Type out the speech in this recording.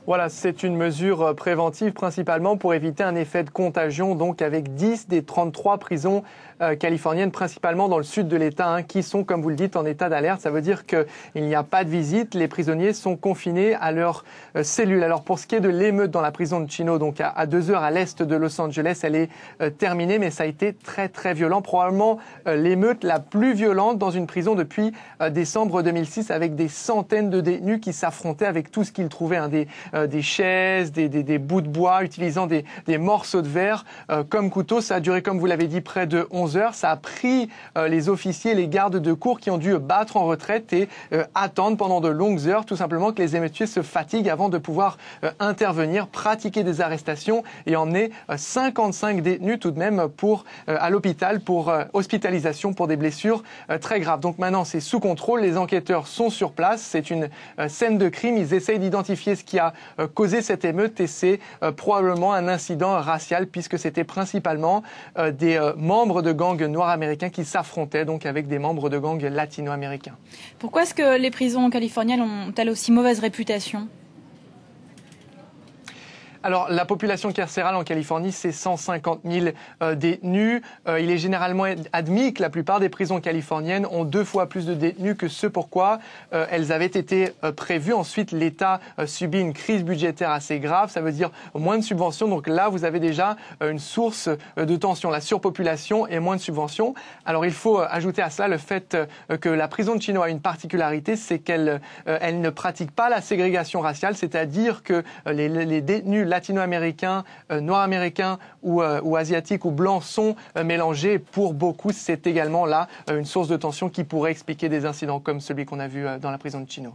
Voilà, c'est une mesure préventive principalement pour éviter un effet de contagion, donc avec 10 des 33 prisons californiennes, principalement dans le sud de l'État, qui sont, comme vous le dites, en état d'alerte. Ça veut dire qu'il n'y a pas de visite, les prisonniers sont confinés à leurs cellules. Alors pour ce qui est de l'émeute dans la prison de Chino, donc à 2 heures à l'est de Los Angeles, elle est terminée, mais ça a été très très violent. Probablement l'émeute la plus violente dans une prison depuis décembre 2006, avec des centaines de détenus qui s'affrontaient avec tout ce qu'ils trouvaient, des chaises, des bouts de bois, utilisant des morceaux de verre comme couteau. Ça a duré, comme vous l'avez dit, près de 11 heures. Ça a pris les officiers, les gardes de cour qui ont dû battre en retraite et attendre pendant de longues heures, tout simplement que les émeutiers se fatiguent avant de pouvoir intervenir, pratiquer des arrestations et emmener 55 détenus tout de même à l'hôpital pour hospitalisation pour des blessures très graves. Donc maintenant, c'est sous contrôle. Les enquêteurs sont sur place. C'est une scène de crime. Ils essayent d'identifier ce qui a causé cette émeute et c'est probablement un incident racial puisque c'était principalement des membres de gangs noirs américains qui s'affrontaient donc avec des membres de gangs latino-américains. Pourquoi est-ce que les prisons californiennes ont-elles aussi mauvaise réputation ? Alors, la population carcérale en Californie, c'est 150 000 détenus. Il est généralement admis que la plupart des prisons californiennes ont 2 fois plus de détenus que ce pourquoi elles avaient été prévues. Ensuite, l'État subit une crise budgétaire assez grave. Ça veut dire moins de subventions. Donc là, vous avez déjà une source de tension, la surpopulation et moins de subventions. Alors, il faut ajouter à cela le fait que la prison de Chino a une particularité, c'est qu'elle ne pratique pas la ségrégation raciale, c'est-à-dire que les détenus latino-américains, noirs-américains ou asiatiques ou blancs sont mélangés. Pour beaucoup, c'est également là une source de tension qui pourrait expliquer des incidents comme celui qu'on a vu dans la prison de Chino.